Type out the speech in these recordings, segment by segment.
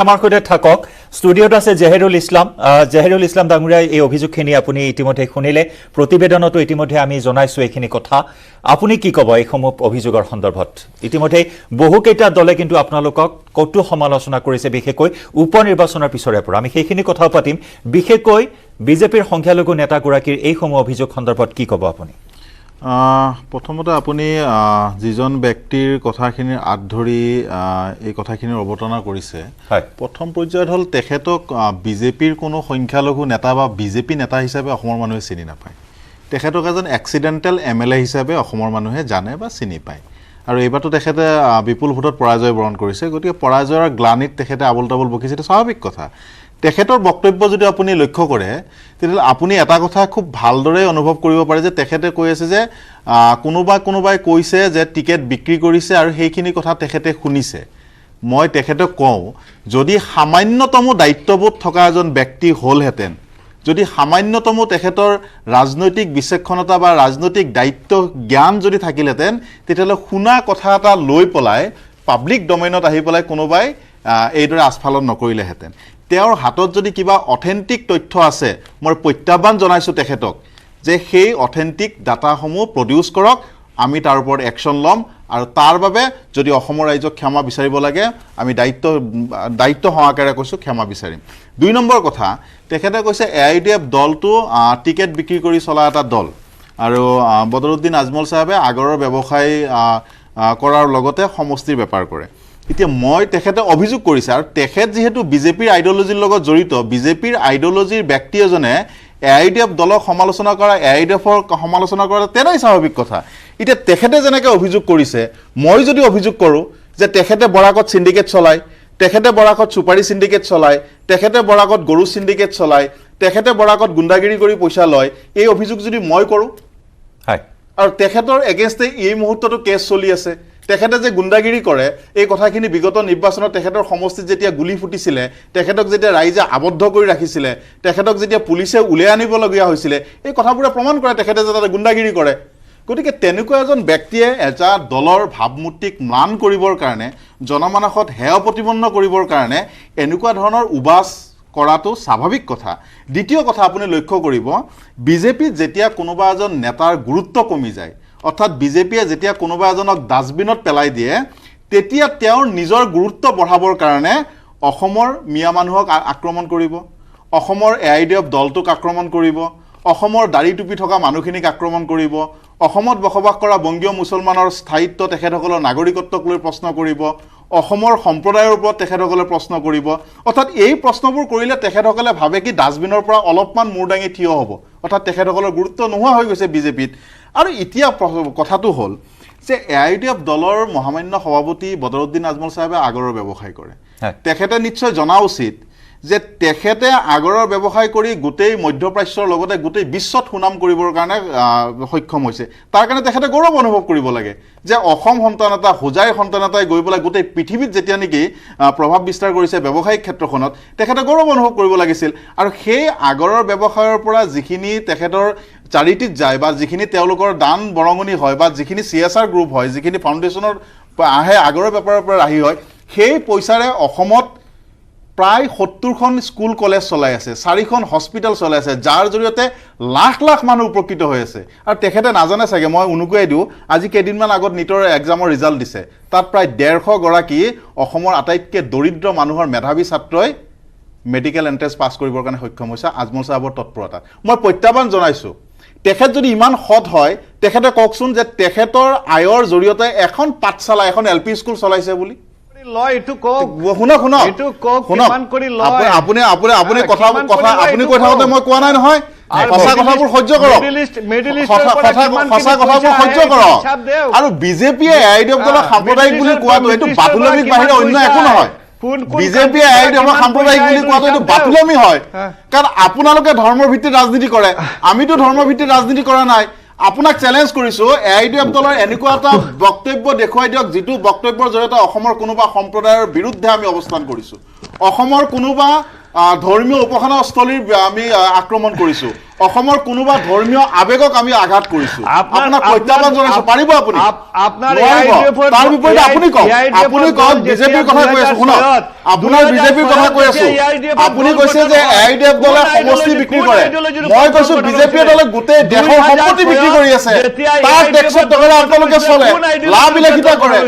আমাৰ সৈতে থাকক ষ্টুডিঅ'ত আছে জহিৰুল ইছলাম ডাঙৰীয়া এই অভিযোগখিনি আপুনি ইতিমধ্যে শুনিলে প্ৰতিবেদনতো ইতিমধ্যে আমি জনাইছো এইখিনি কথা আপুনি কি ক'ব এই সমূহ অভিযোগৰ সন্দৰ্ভত ইতিমধ্যে বহুকেইটা দলে কিন্তু আপোনালোকক কটু সমালোচনা কৰিছে বিশেষকৈ উপনিৰ্বাচনৰ পিছৰে পৰা আমি সেইখিনি কথা পাতিম বিশেষকৈ বিজেপিৰ সংখ্যালঘু নেতাগৰাকীৰ এই সমূহ অভিযোগ সন্দৰ্ভত কি ক'ব আপুনি প্ৰথমতে আপুনি যিজন ব্যক্তিৰ কথাখিনি আদ ধৰি এই কথাখিনিৰ অৱতাৰণা কৰিছে প্ৰথম পৰ্যায়ত হ'ল তেখেতক বিজেপিৰ কোনো সংখ্যালঘু নেতা বা বিজেপি নেতা হিচাপে অসমৰ মানুহে চিনি নাপায় তেখেতক এজন এক্সিডেণ্টেল এমএলএ হিচাপে অসমৰ মানুহে জানে বা চিনি পায় আৰু এইবাৰতো তেখেতে বিপুল ভোটত পৰাজয় বৰণ কৰিছে গতিকে পৰাজয়ৰ গ্লানিত তেখেতে আবল তাবল বকিছে এটা স্বাভাৱিক কথা তেখেতৰ বক্তব্য যদি আপুনি লক্ষ্য কৰে তেতিয়াহ'লে আপুনি এটা কথা খুব ভালদৰে অনুভৱ কৰিব পাৰে যে তেখেতে কৈ আছে যে কোনোবাই কৈছে যে টিকেট বিক্ৰী কৰিছে আৰু সেইখিনি কথা তেখেতে শুনিছে মই তেখেতক কওঁ যদি সামান্যতম দায়িত্ববোধ থকা এজন ব্যক্তি হ'লহেঁতেন যদি সামান্যতম তেখেতৰ ৰাজনৈতিক বিচক্ষণতা বা ৰাজনৈতিক দায়িত্ব জ্ঞান যদি থাকিলহেঁতেন তেতিয়াহ'লে শুনা কথা এটা লৈ পেলাই পাব্লিক ডমেইনত আহি পেলাই কোনোবাই এইদৰে আস্ফালন নকৰিলেহেঁতেন তেওঁৰ হাতত যদি কিবা অথেন্টিক তথ্য আছে মই প্ৰত্যাহ্বান জনাইছোঁ তেখেতক যে সেই অথেন্টিক ডাটাসমূহ প্ৰডিউচ কৰক আমি তাৰ ওপৰত একশ্যন ল'ম আৰু তাৰ বাবে যদি অসমৰ ৰাইজক ক্ষমা বিচাৰিব লাগে আমি দায়িত্ব সহকাৰে কৈছোঁ ক্ষমা বিচাৰিম ২ নম্বৰ কথা তেখেতে কৈছে AIUDF দলটো টিকেট বিক্ৰী কৰি চলা এটা দল আৰু বদৰুদ্দিন আজমল চাহাবে আগৰৰ ব্যৱসায় কৰাৰ লগতে সমষ্টিৰ বেপাৰ কৰে এতিয়া মই তেখেতে অভিযোগ কৰিছে আৰু তেখেত যেহেতু বিজেপিৰ আইডিঅলজিৰ লগত জড়িত বিজেপিৰ আইডিঅলজিৰ ব্যক্তি এজনে AIUDF দলক সমালোচনা কৰা AIUDFৰ সমালোচনা কৰা তেনে স্বাভাৱিক কথা এতিয়া তেখেতে যেনেকৈ অভিযোগ কৰিছে মই যদি অভিযোগ কৰোঁ যে তেখেতে বৰাকত সিন্ডিকেট চলায় তেখেতে বৰাকত সুপাৰী সিন্ডিকেট চলায় তেখেতে বৰাকত গৰু সিন্ডিকেট চলায় তেখেতে বৰাকত গুণ্ডাগিৰি কৰি পইচা লয় এই অভিযোগ যদি মই কৰোঁ আৰু তেখেতৰ এগেইনষ্টে এই মুহূৰ্ততো কেছ চলি আছে তেখেতে যে গুণ্ডাগিৰি কৰে এই কথাখিনি বিগত নিৰ্বাচনত তেখেতৰ সমষ্টিত যেতিয়া গুলি ফুটিছিলে তেখেতক যেতিয়া ৰাইজে আবদ্ধ কৰি ৰাখিছিলে তেখেতক যেতিয়া পুলিচে উলিয়াই আনিবলগীয়া হৈছিলে এই কথাবোৰে প্ৰমাণ কৰে তেখেতে যে তাতে গুণ্ডাগিৰি কৰে গতিকে তেনেকুৱা এজন ব্যক্তিয়ে এটা দলৰ ভাৱমূৰ্তিক ম্লান কৰিবৰ কাৰণে জনমানসত হেয় প্ৰতিপন্ন কৰিবৰ কাৰণে এনেকুৱা ধৰণৰ উবাচ কৰাটো স্বাভাৱিক কথা দ্বিতীয় কথা আপুনি লক্ষ্য কৰিব বিজেপিত যেতিয়া কোনোবা এজন নেতাৰ গুৰুত্ব কমি যায় অৰ্থাৎ বিজেপিয়ে যেতিয়া কোনোবা এজনক ডাষ্টবিনত পেলাই দিয়ে তেতিয়া তেওঁৰ নিজৰ গুৰুত্ব বঢ়াবৰ কাৰণে অসমৰ মিয়া মানুহক আক্ৰমণ কৰিব অসমৰ AIUDF দলটোক আক্ৰমণ কৰিব অসমৰ দাড়ি টুপি থকা মানুহখিনিক আক্ৰমণ কৰিব অসমত বসবাস কৰা বংগীয় মুছলমানৰ স্থায়িত্ব তেখেতসকলৰ নাগৰিকত্বক লৈ প্ৰশ্ন কৰিব অসমৰ সম্প্ৰদায়ৰ ওপৰত তেখেতসকলে প্ৰশ্ন কৰিব অৰ্থাৎ এই প্ৰশ্নবোৰ কৰিলে তেখেতসকলে ভাবে কি ডাষ্টবিনৰ পৰা অলপমান মূৰ দাঙি থিয় হ'ব অৰ্থাৎ তেখেতসকলৰ গুৰুত্ব নোহোৱা হৈ গৈছে বিজেপিত আৰু এতিয়া কথাটো হ'ল যে AIUDF দলৰ মহামান্য সভাপতি বদৰুদ্দিন আজমল চাহাবে আগৰৰ ব্যৱসায় কৰে তেখেতে নিশ্চয় জনা উচিত যে তেখেতে আগৰৰ ব্যৱসায় কৰি গোটেই মধ্যপ্ৰাচ্যৰ লগতে গোটেই বিশ্বত সুনাম কৰিবৰ কাৰণে সক্ষম হৈছে তাৰ কাৰণে তেখেতে গৌৰৱ অনুভৱ কৰিব লাগে যে অসম সন্তান এটা হোজাই সন্তান এটাই গৈ পেলাই গোটেই পৃথিৱীত যেতিয়া নেকি প্ৰভাৱ বিস্তাৰ কৰিছে ব্যৱসায়িক ক্ষেত্ৰখনত তেখেতে গৌৰৱ অনুভৱ কৰিব লাগিছিল আৰু সেই আগৰৰ ব্যৱসায়ৰ পৰা যিখিনি তেখেতৰ চাৰিটিত যায় বা যিখিনি তেওঁলোকৰ দান বৰঙণি হয় বা যিখিনি CSR গ্ৰুপ হয় যিখিনি ফাউণ্ডেশ্যনৰ আহে আগৰৰ বেপাৰৰ পৰা ৰাহি হয় সেই পইচাৰে অসমত প্ৰায় 70খন স্কুল কলেজ চলাই আছে 4খন হস্পিটেল চলাই আছে যাৰ জৰিয়তে লাখ লাখ মানুহ উপকৃত হৈ আছে আৰু তেখেতে নাজানে চাগে মই অনুকুৱাই দিওঁ আজি কেইদিনমান আগত নিটৰ এক্সামৰ ৰিজাল্ট দিছে তাত প্ৰায় 150 গৰাকী অসমৰ আটাইতকৈ দৰিদ্ৰ মানুহৰ মেধাৱী ছাত্ৰই মেডিকেল এণ্ট্ৰেন্স পাছ কৰিবৰ কাৰণে সক্ষম হৈছে আজমল চাহাবৰ তৎপৰতা মই প্ৰত্যাহ্বান জনাইছোঁ তেখেত যদি ইমান সৎ হয় তেখেতে কওকচোন যে তেখেতৰ আয়ৰ জৰিয়তে এখন পাঠশালা এখন LP স্কুল চলাইছে বুলি আপুনি কথা মই কোৱা নাই নহয় সঁচা কথাবোৰ সহ্য কৰক সঁচা কথাবোৰ সহ্য কৰক আৰু বিজেপিয়ে AIUDF দলক সাম্প্ৰদায়িক বুলি কোৱাটো এইটো বাতুলমিক বাহিৰে অন্য একো নহয় বিজেপিয়ে AIUDF সাম্প্ৰদায়িক বুলি কোৱাটো এইটো বাতুলমি হয় কাৰণ আপোনালোকে ধৰ্মৰ ভিত্তিত ৰাজনীতি কৰে আমিতো ধৰ্মৰ ভিত্তিত ৰাজনীতি কৰা নাই আপোনাক চ্যালেঞ্জ কৰিছো AIUDF দলৰ এনেকুৱা এটা বক্তব্য দেখুৱাই দিয়ক যিটো বক্তব্যৰ জৰিয়তে অসমৰ কোনোবা সম্প্ৰদায়ৰ বিৰুদ্ধে আমি অৱস্থান কৰিছো অসমৰ কোনোবা ধৰ্মীয় উপাসনাস্থলীৰ আমি আক্ৰমণ কৰিছো অসমৰ কোনোবা ধৰ্মীয় আবেগক আমি আঘাত কৰিছো আপোনাক প্ৰত্যাহ্বান জনাইছো পাৰিব আপুনি আপোনাৰ তাৰ বিপৰীতে আপুনি কওক বিজেপিৰ কথা কৈ আছো শুনক আপোনাৰ বিজেপিৰ কথা কৈ আছো আপুনি কৈছে যে AIUDF দলে সমষ্টি বিক্ৰী কৰে মই কৈছো বিজেপি দলে গোটেই দেশৰ সম্পত্তি বিক্ৰী কৰি আছে তাৰ টেক্সৰ টকাৰে আপোনালোকে চলে লাভ বিলেখিত কৰে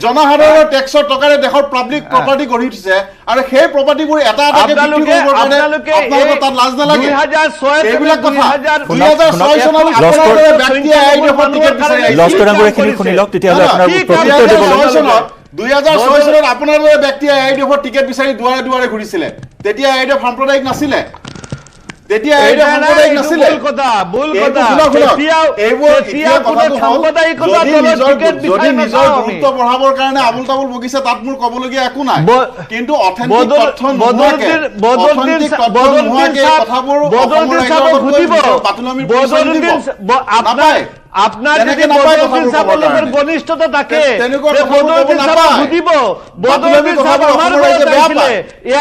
জনসাধাৰণৰ টেক্সৰ টকাৰে দেশৰ পাব্লিক প্ৰপাৰ্টি গঢ়ি উঠিছে আৰু সেই প্ৰপাৰ্টিবোৰ এটা এটাকে বিক্ৰী কৰিবৰ কাৰণে আপোনালোকৰ তাত লাজ নালাগে এইবিলাক কথা 2006 চনত আপোনালোকে ব্যক্তিয়ে AIUDFৰ টিকেট বিচাৰি আহিছিল লস্কৰ ডাঙৰীয়া খিনি শুনি লওক তেতিয়াহ'লে আপোনাৰ প্ৰত্যুত্তৰ দিবলৈ 2006 চনত আপোনালোকে ব্যক্তিয়ে AIUDFৰ টিকেট বিচাৰি দুৱাৰে দুৱাৰে ঘূৰিছিলে তেতিয়া AIUDF সাম্প্ৰদায়িক নাছিলে তেতিয়া AIUDF সাম্প্ৰদায়িক নাছিলে যদি নিজৰ গুৰুত্ব বঢ়াবৰ কাৰণে আবুল তাবুল বগিছে তাত মোৰ ক'বলগীয়া একো নাই কিন্তু অথেন্টিক তথ্য নোহোৱাকে কথাবোৰ পাতুলামিৰ পৰিচয় দিব নাপায় আপনাৰ যদি বদলুদ্দিন সাহেবেৰ ঘনিষ্ঠতা থাকে বদলুদ্দিন সাহেব বুঝিব বদলুদ্দিন সাহেব আমাৰ ঘৰত আহিছিলে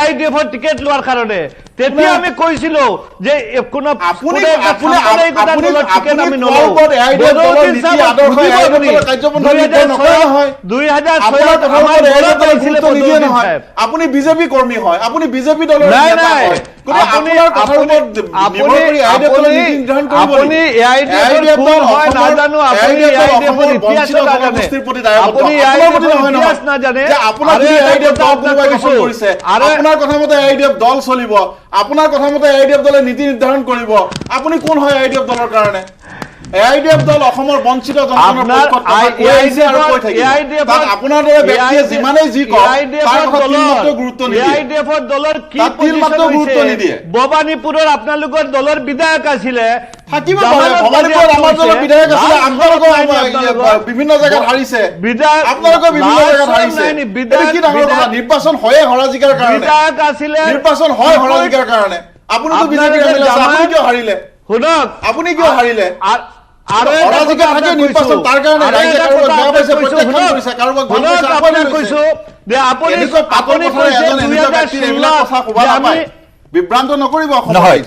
AIUDFৰ টিকেট লোৱাৰ কাৰণে তেতিয়া আমি কৈছিল যে কোন আপুনি টিকেট আমি নলওঁ বদলুদ্দিন সাহেব আদৰ্শ আপুনি বিজেপি কৰ্মী হয় আপুনি বিজেপি দলৰ নেতা হয় আপোনাৰ কথাৰ ওপৰত নিৰ্ভৰ কৰি AIUDF দলে নীতি নিৰ্ধাৰণ কৰিব আপুনি AIUDF দল হয় নাজানো আপুনি AIUDFৰ ইতিহাস নাজানে আপুনি AIUDFৰ ইতিহাস নাজানে যে আপোনাৰ AIUDF দল কোনোবাই গঠন কৰিছে আপোনাৰ কথা মতে AIUDF দল চলিব আপোনাৰ কথা মতে AIUDF দলে নীতি নিৰ্ধাৰণ কৰিব আপুনি কোন হয় AIUDF দলৰ কাৰণে AIUDF দল অসমৰ বঞ্চিত জনগণৰ পক্ষত কৈছে আৰু কৈ থাকিব তাত আপোনাৰ দৰে ব্যক্তিয়ে যিমানেই যি কয় তাৰ কথা তিলমাত্ৰ গুৰুত্ব নিদিয়ে AIUDFৰ দলৰ কি তিলমাত্ৰ গুৰুত্ব নিদিয়ে ভবানীপুৰৰ আপোনালোকৰ দলৰ বিধায়ক আছিলে থাকিব পাৰে ভবানীপুৰৰ আমাৰ দলৰ বিধায়ক আছিলে আপোনালোকৰ বিভিন্ন জায়গাত হাৰিছে আপোনালোকৰ বিভিন্ন জায়গাত হাৰিছে এটা কি ডাঙৰ কথা নিৰ্বাচন হয়ে হৰাজিকাৰ কাৰণে বিধায়ক আছিলে নিৰ্বাচন হয় হৰাজিকাৰ কাৰণে আপুনিতো বিজেপিৰ এমএলএ আছে আপুনি কিয় হাৰিলে শুনক আপুনি কিয় হাৰিলে আৰু হৰাজিকাৰ থাকে নিৰ্বাচন তাৰ কাৰণে ৰাইজে কাৰোবাক বেয়া পাইছে প্ৰত্যাখ্যান কৰিছে কাৰোবাক ভাল পাইছে আপুনি কৈছো যে আপুনি কৈছে এনেকুৱা ব্যক্তিৰ এইবিলাক কথা ক'ব নাপায় বিভ্ৰান্ত নকৰিব নহয়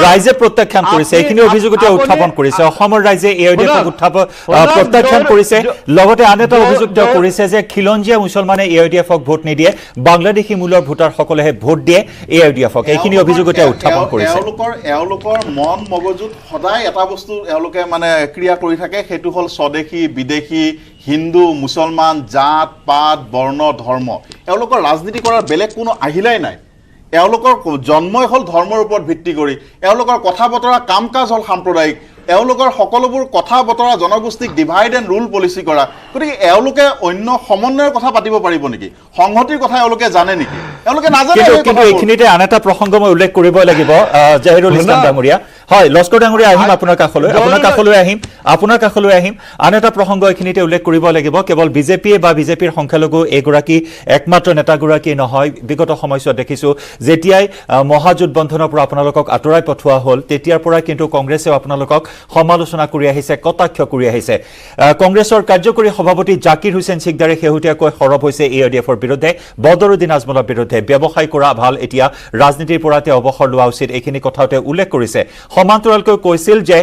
ৰাইজে প্ৰত্যাখ্যান কৰিছে এইখিনি অভিযোগ এতিয়া উত্থাপন কৰিছে অসমৰ ৰাইজে AIUDFক প্ৰত্যাখ্যান কৰিছে লগতে আন এটা অভিযোগ তেওঁ কৰিছে যে খিলঞ্জীয়া মুছলমানে AIUDFক ভোট নিদিয়ে বাংলাদেশী মূলৰ ভোটাৰসকলেহে ভোট দিয়ে AIUDFক এইখিনি অভিযোগ এতিয়া উত্থাপন কৰিছে এওঁলোকৰ মন মগজুত সদায় এটা বস্তু এওঁলোকে মানে ক্ৰিয়া কৰি থাকে সেইটো হ'ল স্বদেশী বিদেশী হিন্দু মুছলমান জাত পাত বৰ্ণ ধৰ্ম এওঁলোকৰ ৰাজনীতি কৰাৰ বেলেগ কোনো আহিলাই নাই এওঁলোকৰ জন্মই হ'ল ধৰ্মৰ ওপৰত ভিত্তি কৰি এওঁলোকৰ কথা বতৰা কাম কাজ হ'ল সাম্প্ৰদায়িক এওঁলোকৰ সকলোবোৰ কথা বতৰা জনগোষ্ঠীক ডিভাইড এণ্ড ৰুল পলিচি কৰা গতিকে এওঁলোকে অন্য সমন্বয়ৰ কথা পাতিব পাৰিব নেকি সংহতিৰ কথা এওঁলোকে জানে নেকি এওঁলোকে নাজানে কিন্তু এইখিনিতে আন এটা প্ৰসংগ মই উল্লেখ কৰিব লাগিব জাহিৰুল ইছলাম ডাঙৰীয়া হয় লস্কৰ ডাঙৰীয়া আহিম আপোনাৰ কাষলৈ আহিম আন এটা প্ৰসংগ এইখিনিতে উল্লেখ কৰিব লাগিব কেৱল বিজেপিয়ে বা বিজেপিৰ সংখ্যালঘু এগৰাকী একমাত্ৰ নেতাগৰাকী নহয় বিগত সময়ছোৱাত দেখিছোঁ যেতিয়াই মহাজোঁট বন্ধনৰ পৰা আপোনালোকক আঁতৰাই পঠোৱা হ'ল তেতিয়াৰ পৰা কিন্তু কংগ্ৰেছেও আপোনালোকক সমালোচনা কৰি আহিছে কটাক্ষ কৰি আহিছে কংগ্ৰেছৰ কাৰ্যকৰী সভাপতি জাকিৰ হুছেইন সিকদাৰে শেহতীয়াকৈ সৰব হৈছে AIUDFৰ বিৰুদ্ধে বদৰুদ্দিন আজমলৰ বিৰুদ্ধে ব্যৱসায় কৰা ভাল এতিয়া ৰাজনীতিৰ পৰা তেওঁ অৱসৰ লোৱা উচিত এইখিনি কথাতে উল্লেখ কৰিছে সমান্তৰালকৈ কৈছিল যে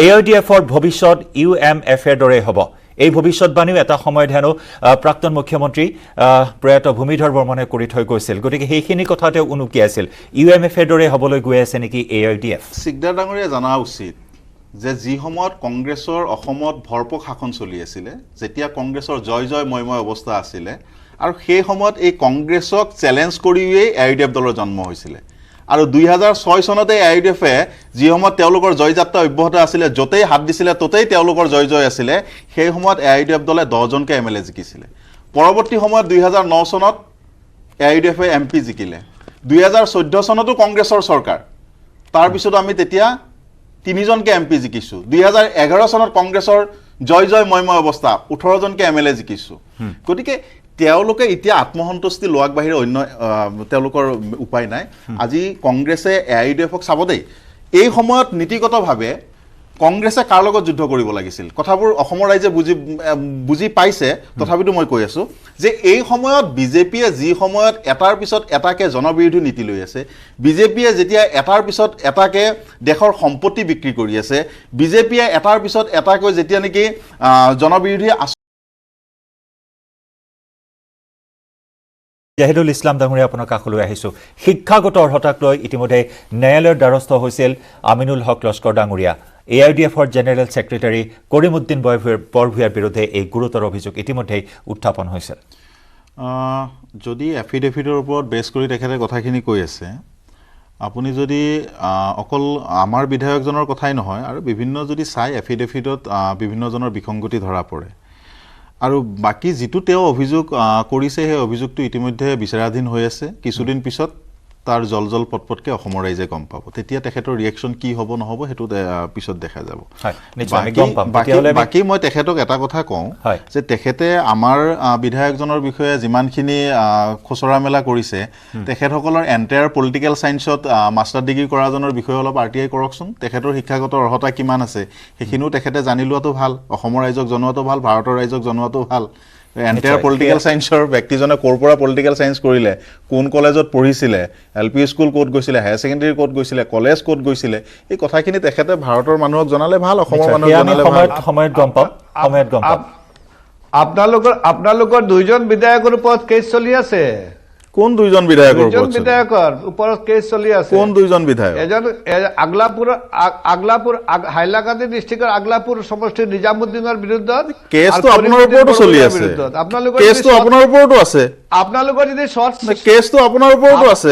AIUDFৰ ভৱিষ্যত UMF-ৰ দৰে হ'ব এই ভৱিষ্যৎবাণীও এটা সময়ত হেনো প্ৰাক্তন মুখ্যমন্ত্ৰী প্ৰয়াত ভূমিধৰ বৰ্মনে কৰি থৈ গৈছিল গতিকে সেইখিনি কথাতে উনুকি আছিল UMF-ৰ দৰে হ'বলৈ গৈ আছে নেকি AIUDF সিকদাৰ ডাঙৰীয়া জনা উচিত যে যি সময়ত কংগ্ৰেছৰ অসমত ভৰপক শাসন চলি আছিলে যেতিয়া কংগ্ৰেছৰ জয় জয় ময়ময় অৱস্থা আছিলে আৰু সেই সময়ত এই কংগ্ৰেছক চেলেঞ্জ কৰিয়েই AIUDF দলৰ জন্ম হৈছিলে আৰু 2006 চনতে AIUDF-এ যি সময়ত তেওঁলোকৰ জয়যাত্ৰা অব্যাহত আছিলে য'তেই হাত দিছিলে ত'তেই তেওঁলোকৰ জয় জয় আছিলে সেই সময়ত AIUDF দলে 10জনকে MLA জিকিছিলে পৰৱৰ্তী সময়ত 2009 চনত AIUDF-এ MP জিকিলে 2014 চনতো কংগ্ৰেছৰ চৰকাৰ তাৰপিছত আমি তেতিয়া 3জনকে MP জিকিছোঁ 2011 চনত কংগ্ৰেছৰ জয় জয় ময়ময় অৱস্থা 18জনকে MLA জিকিছোঁ গতিকে তেওঁলোকে এতিয়া আত্মসন্তুষ্টি লোৱাৰ বাহিৰে অন্য তেওঁলোকৰ উপায় নাই আজি কংগ্ৰেছে AIUDF-ক চাব দেই এই সময়ত নীতিগতভাৱে কংগ্ৰেছে কাৰ লগত যুদ্ধ কৰিব লাগিছিল কথাবোৰ অসমৰ ৰাইজে বুজি পাইছে তথাপিতো মই কৈ আছো যে এই সময়ত বিজেপিয়ে যি সময়ত এটাৰ পিছত এটাকে জনবিৰোধী নীতি লৈ আছে বিজেপিয়ে যেতিয়া এটাৰ পিছত এটাকে দেশৰ সম্পত্তি বিক্ৰী কৰি আছে বিজেপিয়ে এটাৰ পিছত এটাকৈ যেতিয়া নেকি জনবিৰোধী জাহিদুল ইছলাম ডাঙৰীয়া আপোনাৰ কাষলৈ আহিছোঁ শিক্ষাগত অৰ্হতাক লৈ ইতিমধ্যে ন্যায়ালয়ৰ দ্বাৰস্থ হৈছিল আমিনুল হক লস্কৰ ডাঙৰীয়া AIUDFৰ জেনেৰেল ছেক্ৰেটাৰী কৰিমউদ্দিন বৰভূঞাৰ বিৰুদ্ধে এই গুৰুতৰ অভিযোগ ইতিমধ্যে উত্থাপন হৈছিল যদি এফিডেভিটৰ ওপৰত বেছ কৰি তেখেতে কথাখিনি কৈ আছে আপুনি যদি অকল আমাৰ বিধায়কজনৰ কথাই নহয় আৰু বিভিন্ন যদি চাই এফিডেভিটত বিভিন্নজনৰ বিসংগতি ধৰা পৰে আৰু বাকি যেটো তেওঁ অভিযোগ কৰিছে সেই অভিযোগটো ইতিমধ্যে বিচাৰাধীন হৈ আছে কিছুদিন পিছত তাৰ জলজল পটপটকে অসমৰ ৰাইজে গম পাব তেতিয়া তেখেতৰ ৰিএকচন কি হ'ব নহব হেতু পিছত দেখা যাব বাকি মই তেখেতক এটা কথা কওঁ যে তেখেতে আমাৰ বিধায়কজনৰ বিষয়ে যিমানখিনি খোচৰা মেলা কৰিছে তেখেতসকলৰ এন্টায়াৰ পলিটিক্যাল সায়েন্সত মাষ্টাৰ ডিগ্ৰী কৰাজনৰ বিষয়ে অলপ আৰটিআই কৰকচোন তেখেতৰ শিক্ষাগত অৰ্হতা কিমান আছে সেইখিনিও তেখেতে জানি লোৱাটো ভাল অসমৰ ৰাইজক জনোৱাটো ভাল ভাৰতৰ ৰাইজক জনোৱাটো ভাল এন্টায়াৰ পলিটিক্যাল সায়েন্সৰ ব্যক্তিজনে কৰপৰা পলিটিক্যাল সায়েন্স কৰিলে কোন কলেজত পঢ়িছিলে এলপি স্কুল ক'ত গৈছিলে হায়াৰ সেকেন্ডাৰী ক'ত গৈছিলে কলেজ ক'ত গৈছিলে এই কথাখিনি তেখেতে ভাৰতৰ মানুহক জনালে ভাল অসমৰ মানুহক জনালে ভাল সময়ত গম পাম আপোনালোকৰ দুইজন বিধায়কৰ ওপৰত কেছ চলি আছে কোন দুইজন বিধায়কৰ ওপৰত কেছ চলি আছে কোন দুইজন বিধায়ক এজন আগলাপুৰ হাইলাকান্দি ডিস্ট্ৰিক্টৰ আগলাপুৰ সমষ্টিৰ নিজামুদ্দিনৰ বিৰুদ্ধত কেছটো আপোনাৰ ওপৰতো চলি আছে কেছটো আপোনাৰ ওপৰতো আছে আপোনালোকৰ যদি শৰ্ট কেছটো আপোনাৰ ওপৰতো আছে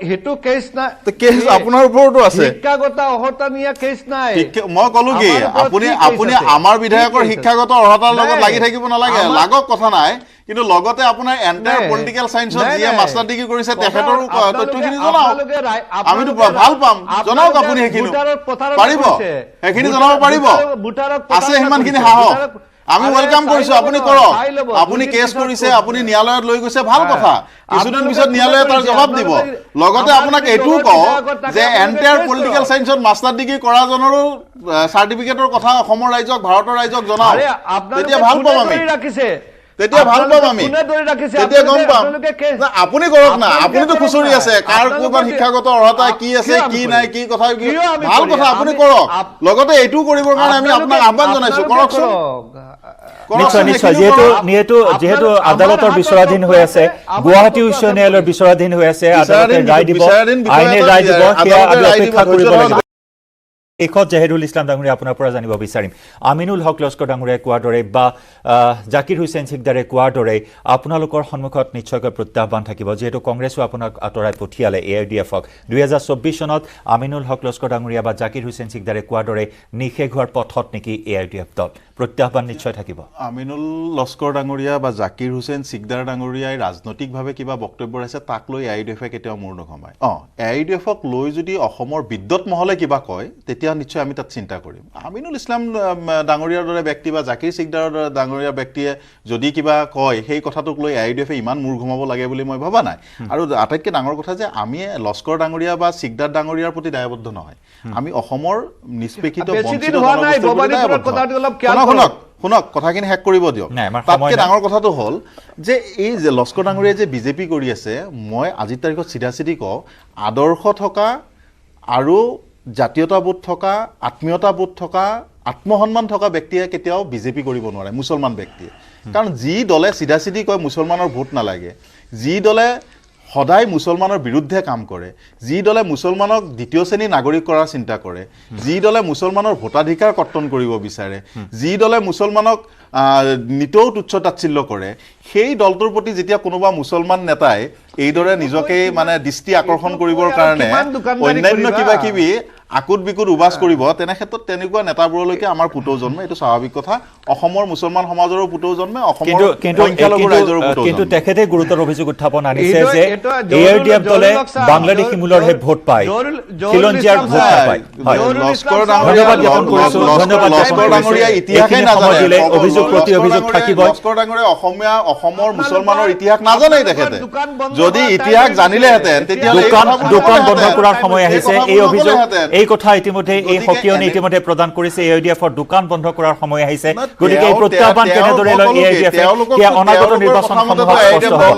হেতু কেছ নাই কেছ আপোনাৰ ওপৰতো আছে শিক্ষাগত অৰ্হতা নিয়া কেছ নাই মই কলো কি আপুনি আমাৰ বিধায়কৰ শিক্ষাগত অৰ্হতাৰ লগত লাগি থাকিব নালাগে লাগক কথা নাই কিন্তু লগতে আপোনাৰ এন্টায়াৰ পলিটিক্যাল সায়েন্সত যিয়ে মাষ্টাৰ ডিগ্ৰী কৰিছে তেখেতৰ তথ্যখিনি জনাওক আমিতো ভাল পাম জনাওক আপুনি সেইখিনি পাৰিব সেইখিনি জনাব পাৰিব আছে সিমানখিনি সাহস আমি ওয়েলকাম কৰিছো আপুনি কৰক আপুনি কেছ কৰিছে আপুনি ন্যায়ালয়ত লৈ গৈছে ভাল কথা কিছুদিন পিছত ন্যায়ালয়ে তাৰ জবাব দিব লগতে আপোনাক এটু কওঁ যে এন্টায়াৰ পলিটিক্যাল সায়েন্সত মাষ্টাৰ ডিগ্ৰী কৰাজনৰো সাৰ্টিফিকেটৰ কথা অসমৰ ৰাইজক ভাৰতৰ ৰাইজক জনাওক তেতিয়া ভাল পাম আমি তেতিয়া ভাল পাম আমি তেতিয়া গম পাম আপুনি কৰক না আপুনিতো খুচৰি আছে কাৰ কোনখন শিক্ষাগত অৰ্হতা কি আছে কি নাই কি কথা ভাল কথা আপুনি কৰক লগতে এইটো কৰিবৰ কাৰণে আমি আপোনাক আহ্বান জনাইছো কৰকচোন নিশ্চয় যেহেতু আদালতৰ বিচাৰাধীন হৈ আছে গুৱাহাটী উচ্চ ন্যায়ালয়ৰ বিচাৰাধীন হৈ আছে আদালতে ৰায় দিব আইনে ৰায় দিব সেয়া আমি অপেক্ষা কৰিব লাগিব শেষত জাহিদুল ইছলাম ডাঙৰীয়া আপোনাৰ পৰা জানিব বিচাৰিম আমিনুল হক লস্কৰ ডাঙৰীয়াই কোৱাৰ দৰে বা জাকিৰ হুছেইন সিকদাৰে কোৱাৰ দৰে আপোনালোকৰ সন্মুখত নিশ্চয়কৈ প্ৰত্যাহ্বান থাকিব যিহেতু কংগ্ৰেছো আপোনাক আঁতৰাই পঠিয়ালে AIUDFক 2024 চনত আমিনুল হক লস্কৰ ডাঙৰীয়া বা জাকিৰ হুছেইন সিকদাৰে কোৱাৰ দৰে নিশেষ হোৱাৰ পথত নেকি AIUDF দল প্ৰত্যাহ্বান নিশ্চয় থাকিব আমিনুল লস্কৰ ডাঙৰীয়া বা জাকিৰ হুছেইন সিকদাৰ ডাঙৰীয়াই ৰাজনৈতিকভাৱে কিবা বক্তব্য আছে তাক লৈ AIUDFে কেতিয়াও মূৰ নঘমায় AIUDFক লৈ যদি অসমৰ বিদ্যুৎ মহলে কিবা কয় তেতিয়া নিশ্চয় আমি তাত চিন্তা কৰিম আমিনুল ইছলাম ডাঙৰীয়াৰ দৰে ব্যক্তি বা জাকিৰ সিকদাৰৰ দৰে ডাঙৰীয়া ব্যক্তিয়ে যদি কিবা কয় সেই কথাটোক লৈ AIUDFে ইমান মূৰ ঘমাব লাগে বুলি মই ভাবা নাই আৰু আটাইতকৈ ডাঙৰ কথা যে আমি লস্কৰ ডাঙৰীয়া বা সিকদাৰ ডাঙৰীয়াৰ প্ৰতি দায়বদ্ধ নহয় আমি অসমৰ নিষ্পেষিত বঞ্চিত শুনক কথাখিনি শেষ কৰিব দিয়ক তাতকৈ ডাঙৰ কথাটো হ'ল যে এই যে লস্কৰ ডাঙৰীয়াই যে বিজেপি কৰি আছে মই আজিৰ তাৰিখত চিধাচিধি কওঁ আদৰ্শ থকা আৰু জাতীয়তাবোধ থকা আত্মীয়তাবোধ থকা আত্মসন্মান থকা ব্যক্তিয়ে কেতিয়াও বিজেপি কৰিব নোৱাৰে মুছলমান ব্যক্তিয়ে কাৰণ যি দলে চিধাচিধি কয় মুছলমানৰ ভোট নালাগে যি দলে সদায় মুছলমানৰ বিৰুদ্ধে কাম কৰে যি দলে মুছলমানক দ্বিতীয় শ্ৰেণী নাগৰিক কৰাৰ চিন্তা কৰে যি দলে মুছলমানৰ ভোটাধিকাৰ কৰ্তন কৰিব বিচাৰে যি দলে মুছলমানক নিতৌ তুচ্ছ তাচ্ছিল্য কৰে সেই দলটোৰ প্ৰতি যেতিয়া কোনোবা মুছলমান নেতাই এইদৰে নিজকে মানে দৃষ্টি আকৰ্ষণ কৰিবৰ কাৰণে অন্যান্য কিবা কিবি আকুট বিকুট উবাস কৰিব তেনে ক্ষেত্ৰত তেনেকুৱা নেতাবোৰলৈকে আমাৰ পুতৌ জন্ম এইটো স্বাভাৱিক কথা অসমৰ মুছলমান সমাজৰো পুতৌ জন্মে অসমৰ সংখ্যালঘু ৰাইজৰ পুতৌ কিন্তু তেখেতে গুৰুতৰ অভিযোগ উত্থাপন আনিছে যে AIUDF দলে বাংলাদেশী মূলৰ হে ভোট পায় খিলঞ্জীয়াৰ ভোট নাপায় লস্কৰ ডাঙৰীয়া ইতিহাসে নাজানে অভিযোগ প্ৰতি অভিযোগ থাকিব লস্কৰ ডাঙৰীয়া অসমৰ মুছলমানৰ ইতিহাস নাজানেই তেখেতে যদি ইতিহাস জানিলেহেঁতেন তেতিয়া দোকান বন্ধ কৰাৰ সময় আহিছে এই অভিযোগ এই কথা ইতিমধ্যে এই সকিয়নি ইতিমধ্যে প্ৰদান কৰিছে AIUDFৰ দোকান বন্ধ কৰাৰ সময় আহিছে গতিকে এই প্ৰত্যাহ্বান কেনেদৰে লয় AIUDF অনাগত নিৰ্বাচন সন্দৰ্ভত স্পষ্ট হ'ব